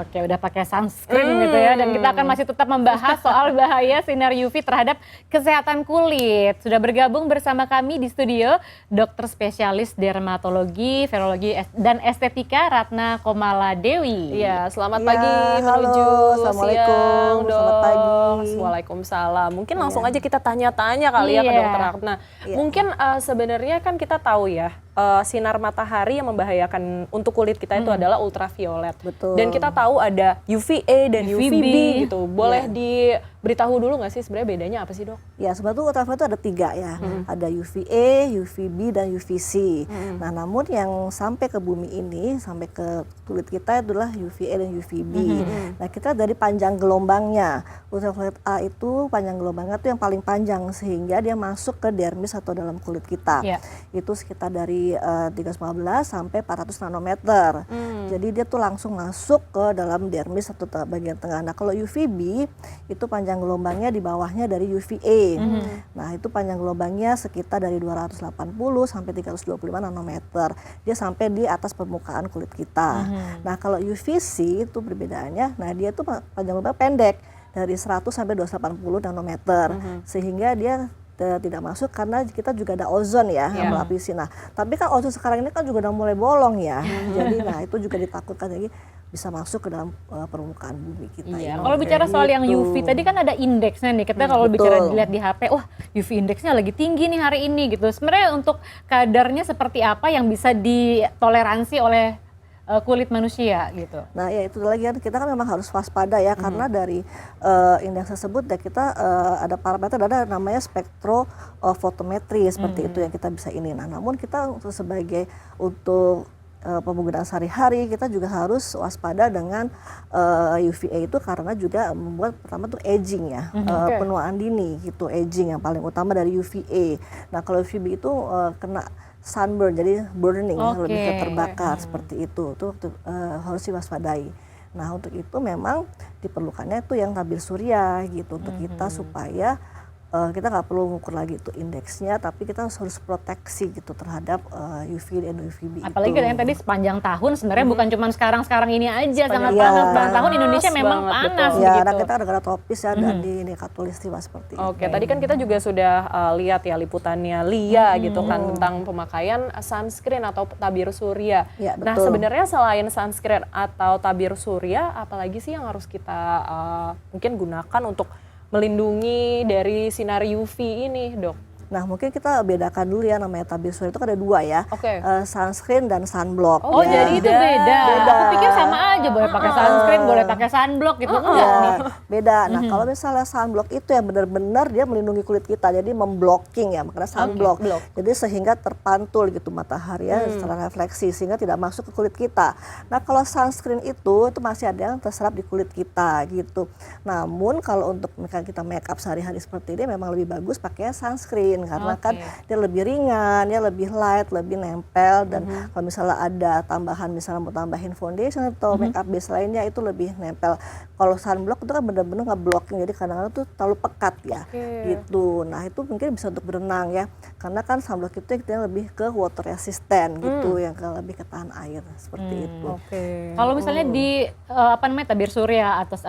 Oke, udah pakai sunscreen gitu ya, dan kita akan masih tetap membahas soal bahaya sinar UV terhadap kesehatan kulit. Sudah bergabung bersama kami di studio dokter spesialis dermatologi, venerologi dan estetika Ratna Komala Dewi. Iya, selamat Ya, pagi halo, menuju Assalamualaikum, siang, selamat Dok. pagi. Waalaikumsalam. Mungkin langsung Iya. aja kita tanya-tanya kali ya ke Iya. Dokter Ratna. Iya. Mungkin sebenarnya kan kita tahu ya, sinar matahari yang membahayakan untuk kulit kita itu adalah ultraviolet. Betul. Dan kita tahu ada UVA dan UVB. UVB gitu. Boleh diberitahu dulu nggak sih sebenarnya bedanya apa sih, Dok? Ya, sebetulnya ultraviolet itu ada 3 ya. Ada UVA, UVB, dan UVC. Nah, namun yang sampai ke bumi ini, sampai ke kulit kita adalah UVA dan UVB. Nah, kita dari panjang gelombangnya. Ultraviolet A itu panjang gelombangnya itu yang paling panjang, sehingga dia masuk ke dermis atau dalam kulit kita. Iya. Itu sekitar dari 315 sampai 400 nanometer. Jadi dia tuh langsung masuk ke dalam dermis atau bagian tengah. Nah, kalau UVB itu panjang gelombangnya di bawahnya dari UVA. Nah, itu panjang gelombangnya sekitar dari 280 sampai 325 nanometer. Dia sampai di atas permukaan kulit kita. Nah, kalau UVC itu perbedaannya, nah dia tuh panjang gelombang pendek dari 100 sampai 280 nanometer. Sehingga dia tidak masuk karena kita juga ada ozon ya yang melapisi. Nah, tapi kan ozon sekarang ini kan juga udah mulai bolong ya. Jadi nah itu juga ditakutkan lagi bisa masuk ke dalam permukaan bumi kita. Iya, ini. kalau bicara soal yang Gitu. UV tadi kan ada indeksnya nih. Kita kalau Betul. bicara dilihat di HP, wah UV indeksnya lagi tinggi nih hari ini gitu. Sebenarnya untuk kadarnya seperti apa yang bisa ditoleransi oleh kulit manusia gitu. Nah, ya itu lagi kan kita kan memang harus waspada ya karena dari indeks tersebut ya kita ada parameter, ada namanya spektrofotometri seperti itu yang kita bisa ini. Nah, namun kita sebagai untuk penggunaan sehari-hari kita juga harus waspada dengan UVA itu karena juga membuat pertama tuh aging ya, penuaan dini gitu, aging yang paling utama dari UVA. Nah, kalau UVB itu kena sunburn, jadi burning, lebih ke terbakar seperti itu, harus diwaspadai. Nah, untuk itu memang diperlukannya itu yang tabir surya gitu untuk kita supaya kita nggak perlu mengukur lagi itu indeksnya, tapi kita harus proteksi gitu terhadap UV dan UVB. Apalagi itu. yang tadi sepanjang tahun sebenarnya bukan cuma sekarang ini aja, sangat Iya. panas. Sepanjang tahun Indonesia memang banget, panas betul. Ya, begitu. dan kita negara tropis ya, dan di ini khatulistiwa seperti itu. Oke, tadi kan kita juga sudah lihat ya liputannya Lia gitu kan tentang pemakaian sunscreen atau tabir surya. Ya, Nah, betul. sebenarnya selain sunscreen atau tabir surya, apalagi sih yang harus kita mungkin gunakan untuk melindungi dari sinar UV ini, Dok? Nah, mungkin kita bedakan dulu ya, namanya tabir surya itu kan ada 2 ya, Oke. sunscreen dan sunblock. Oh, ya. jadi itu beda. Beda. Aku pikir sama aja, boleh pakai sunscreen, boleh pakai sunblock gitu. Enggak nih. Ya, beda. Nah, kalau misalnya sunblock itu yang benar-benar dia melindungi kulit kita, jadi memblocking ya, makanya sunblock. Jadi sehingga terpantul gitu matahari ya secara refleksi sehingga tidak masuk ke kulit kita. Nah, kalau sunscreen itu masih ada yang terserap di kulit kita gitu. Namun kalau untuk kita make up sehari-hari seperti ini memang lebih bagus pakai sunscreen karena kan dia lebih ringan, dia lebih light, lebih nempel, dan kalau misalnya ada tambahan, misalnya mau tambahin foundation atau make up base lainnya itu lebih nempel. Kalau sunblock itu kan benar-benar nge-blocking, jadi kadang-kadang tuh terlalu pekat ya gitu. Nah, itu mungkin bisa untuk berenang ya, karena kan sunblock itu kita lebih ke water resistant gitu, yang lebih ke tahan air seperti itu. Kalau misalnya di tabir surya atau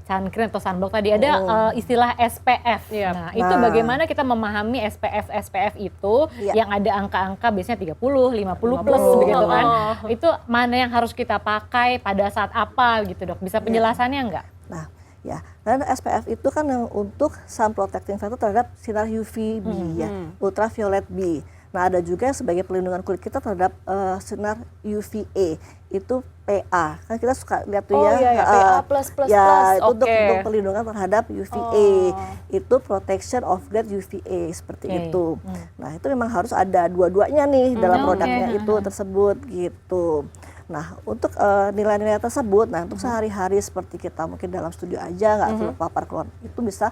sunscreen atau sunblock tadi ada istilah SPF. Nah, itu bagaimana kita memahami SPF itu yang ada angka-angka biasanya 30, 50 plus begitu kan. Itu mana yang harus kita pakai pada saat apa gitu, Dok? Bisa penjelasannya enggak? Nah, ya, dan SPF itu kan yang untuk sun protecting factor terhadap sinar UVB ya, ultraviolet B. Nah, ada juga sebagai pelindungan kulit kita terhadap sinar UVA, itu PA. Kan kita suka lihat tuh PA plus plus ya, plus. itu untuk perlindungan terhadap UVA. Itu protection of grade UVA seperti itu. Nah, itu memang harus ada dua-duanya nih dalam produknya itu tersebut gitu. Nah, untuk nilai-nilai tersebut, nah untuk sehari-hari seperti kita mungkin dalam studio aja nggak perlu papar keluar, itu bisa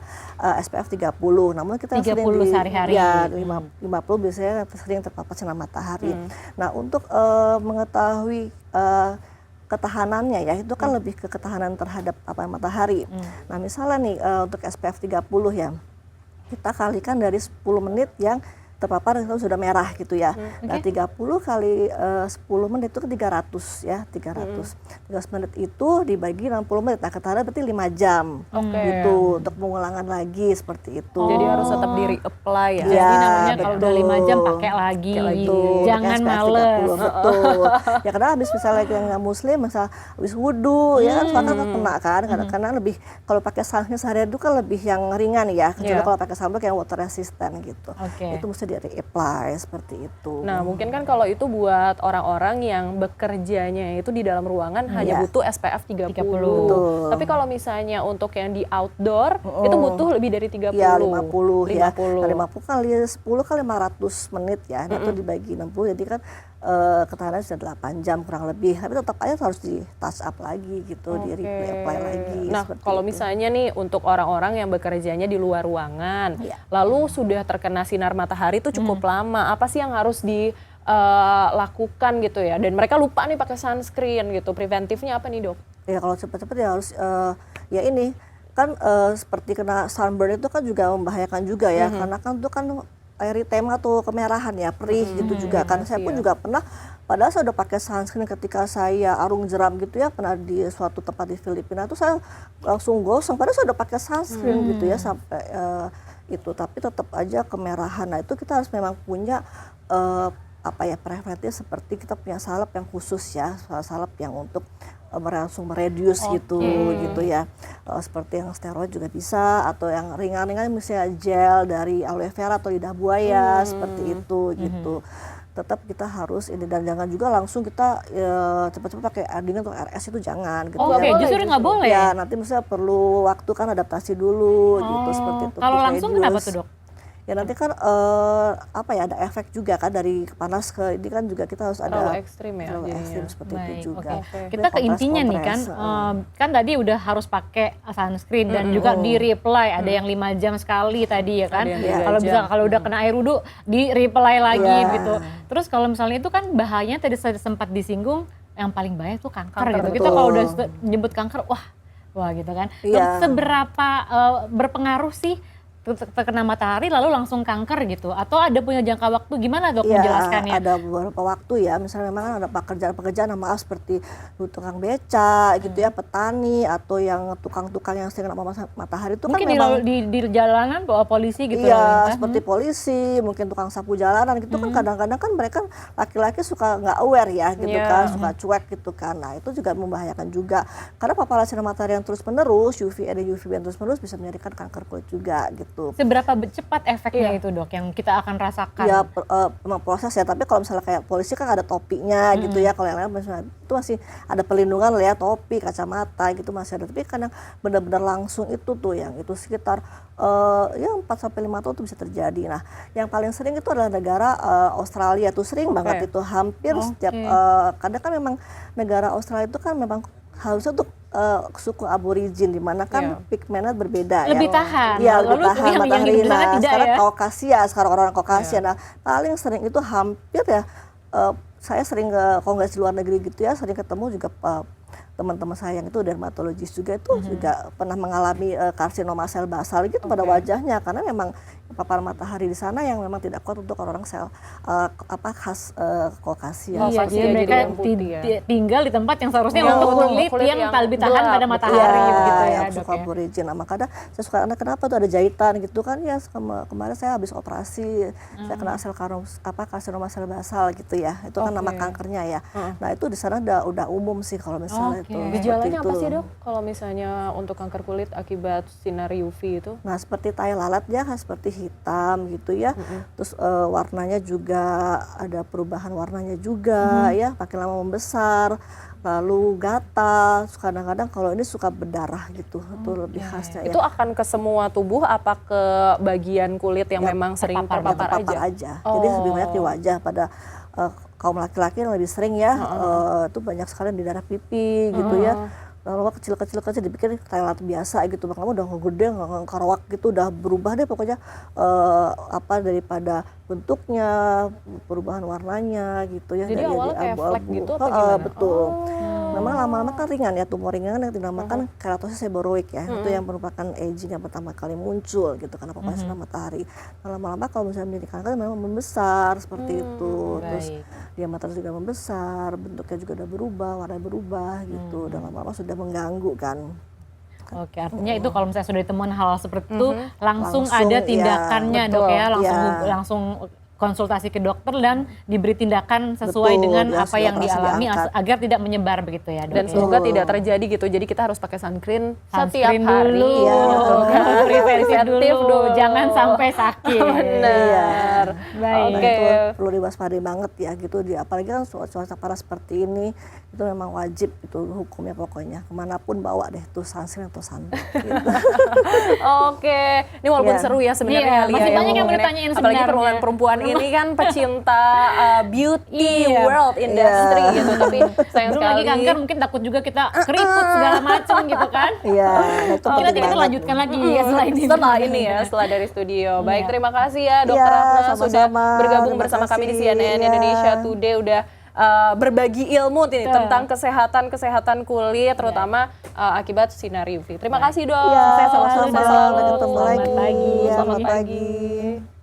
SPF 30. Namun kita 30 sering sehari-hari. Ya, 50 biasanya sering terpapar sinar matahari. Nah, untuk mengetahui ketahanannya ya, itu kan lebih ke ketahanan terhadap matahari. Nah, misalnya nih untuk SPF 30 ya, kita kalikan dari 10 menit yang terpapar itu sudah merah gitu ya. Nah 30 kali 10 menit itu 300 ya, 300 menit itu dibagi 60 menit. Nah katakanlah berarti 5 jam gitu untuk pengulangan lagi seperti itu. Jadi harus tetap di reapply ya. Jadi namanya kalau udah 5 jam pakai lagi. Jangan males. Betul. Ya karena habis misalnya yang nggak muslim, misal habis wudhu ya kan suka kena kan. Karena lebih kalau pakai sunscreen seharian itu kan lebih yang ringan ya. Kecuali kalau pakai sunblock yang water resistant gitu. Itu mesti di reapply seperti itu. Nah mungkin kan kalau itu buat orang-orang yang bekerjanya itu di dalam ruangan hanya butuh SPF 30. Tapi kalau misalnya untuk yang di outdoor itu butuh lebih dari 30. Ya 50 ya. Nah, 50 kali 10 kali 500 menit ya. Itu dibagi 60 jadi kan ketahanan sudah 8 jam kurang lebih. Tapi tetap aja harus di touch up lagi gitu, di reapply lagi. Nah kalau misalnya nih untuk orang-orang yang bekerjanya di luar ruangan, lalu sudah terkena sinar matahari itu cukup lama, apa sih yang harus dilakukan gitu ya? Dan mereka lupa nih pakai sunscreen gitu, preventifnya apa nih dok? Ya kalau cepat-cepat ya harus ya ini kan seperti kena sunburn itu kan juga membahayakan juga ya, karena kan itu kan eritema tuh kemerahan ya, perih gitu juga kan. Saya pun juga pernah, padahal saya udah pakai sunscreen ketika saya arung jeram gitu ya, pernah di suatu tempat di Filipina tuh saya langsung gosong, padahal saya udah pakai sunscreen gitu ya sampai itu, tapi tetap aja kemerahan. Nah itu kita harus memang punya preventif seperti kita punya salep yang khusus ya, salep yang untuk langsung mereduce gitu ya, seperti yang steroid juga bisa, atau yang ringan-ringan misalnya gel dari aloe vera atau lidah buaya seperti itu gitu. Tetap kita harus ini, dan jangan juga langsung kita cepat-cepat pakai air dingin atau RS itu jangan gitu. Justru nggak boleh ya, nanti misalnya perlu waktu kan adaptasi dulu gitu seperti itu. Kalau langsung kenapa tuh dok? Ya nanti kan ada efek juga kan dari panas ke ini kan juga kita harus ada terlalu ekstrim ya. Terlalu ekstrim seperti itu juga. Kita ke intinya nih kan, kan tadi udah harus pakai sunscreen dan juga di reapply, ada yang 5 jam sekali tadi ya kan. Kalau bisa kalau udah kena air wudhu di reapply lagi gitu. Terus kalau misalnya itu kan bahayanya tadi saya sempat disinggung, yang paling bahaya tuh kanker gitu. Kita kalau udah nyebut kanker, wah gitu kan. Seberapa berpengaruh sih terkena matahari lalu langsung kanker gitu, atau ada punya jangka waktu, gimana dok menjelaskannya? Ada beberapa waktu ya, misalnya memang ada pekerjaan-pekerjaan seperti tukang beca gitu ya, petani, atau yang tukang-tukang yang sering kena matahari itu mungkin kan memang di jalanan bawa polisi gitu ya, seperti polisi, mungkin tukang sapu jalanan gitu kan kadang-kadang kan mereka laki-laki suka nggak aware ya gitu kan, suka cuek gitu kan. Nah itu juga membahayakan juga, karena paparan sinar matahari yang terus-menerus, UVA dan UVB yang terus-menerus bisa menjadikan kanker kulit juga gitu. Seberapa cepat efeknya itu dok yang kita akan rasakan? Ya memang proses ya, tapi kalau misalnya kayak polisi kan ada topinya gitu ya, kalau yang lain misalnya itu masih ada perlindungan lah ya, topi, kacamata gitu masih ada, tapi kadang benar-benar langsung itu tuh yang itu sekitar 4-5 tahun itu bisa terjadi. Nah yang paling sering itu adalah negara Australia tuh sering banget itu, hampir setiap kadang kan memang negara Australia itu kan memang harusnya tuh suku aborigin, di mana kan pigmennya berbeda lebih ya. tahan. Ya, lebih tahan matahari. Nah, sekarang ya? Kaukasia, sekarang orang Kaukasia. Nah, paling sering itu hampir ya, saya sering ke kongres di luar negeri gitu ya, sering ketemu juga teman-teman saya yang itu dermatologis juga itu juga pernah mengalami karsinoma sel basal gitu pada wajahnya, karena memang paparan matahari di sana yang memang tidak kuat untuk orang sel khas Kaukasia. Iya, jadi mereka tinggal di tempat yang seharusnya untuk kulit yang lebih tahan pada matahari gitu ya, dok ya. Aborigin. Nah, makanya saya suka, kenapa tuh ada jahitan gitu kan ya, kemarin saya habis operasi, saya kena karsinoma sel basal gitu ya, itu kan nama kankernya ya. Nah itu di sana udah umum sih kalau misalnya itu. Gejalanya apa sih dok kalau misalnya untuk kanker kulit akibat sinar UV itu? Nah seperti tai lalat ya, seperti hitam gitu ya, terus warnanya juga ada perubahan warnanya juga ya, makin lama membesar, lalu gatal, kadang-kadang kalau ini suka berdarah gitu, itu lebih khasnya ya. Itu akan ke semua tubuh apa ke bagian kulit yang memang sering terpapar aja? Jadi lebih banyak di wajah, pada kaum laki-laki yang lebih sering ya, itu banyak sekali di daerah pipi gitu ya, lama kecil dipikir toilet biasa gitu, lama udah gede ngekarwak gitu, udah berubah deh pokoknya daripada bentuknya, perubahan warnanya gitu ya. Jadi awalnya kayak flek gitu apa gimana? gimana? Betul. Memang lama-lama kan ringan ya, tumor ringan yang dinamakan keratosis seboroik ya, itu yang merupakan aging yang pertama kali muncul gitu karena papanya sinar matahari. Nah, lama-lama kalau misalnya menjadi kanker memang membesar seperti itu, terus diameter juga membesar, bentuknya juga udah berubah, warna berubah gitu, dan lama-lama sudah mengganggu kan. Oke, artinya itu kalau misalnya sudah ditemukan hal seperti itu, langsung ada ya, tindakannya dok ya, langsung konsultasi ke dokter dan diberi tindakan sesuai dengan apa yang dialami agar tidak menyebar begitu ya dok. Dan semoga tidak terjadi gitu, jadi kita harus pakai sunscreen setiap hari. Dulu, preventif dulu, jangan sampai sakit. Benar. Baik. Nah, itu perlu diwaspadai banget ya gitu, apalagi kan cuaca panas seperti ini, itu memang wajib itu hukumnya pokoknya, kemanapun bawa deh tuh sunscreen atau sunblock gitu. Oke, ini walaupun seru ya sebenarnya. Masih banyak yang bertanyain sebenarnya. Apalagi perempuan ini kan pecinta beauty world industry gitu, tapi sayang belum sekali lagi kanker mungkin takut juga kita keriput segala macam gitu kan. Iya, itu Oke, nanti kita lanjutkan lagi ya setelah ini ya, setelah dari studio. Baik, terima kasih ya Dokter Ratna sudah bergabung bersama kami di CNN Indonesia Today, udah berbagi ilmu tentang kesehatan kulit, terutama akibat sinar UV. Terima kasih dok. Selamat Selamat pagi. pagi.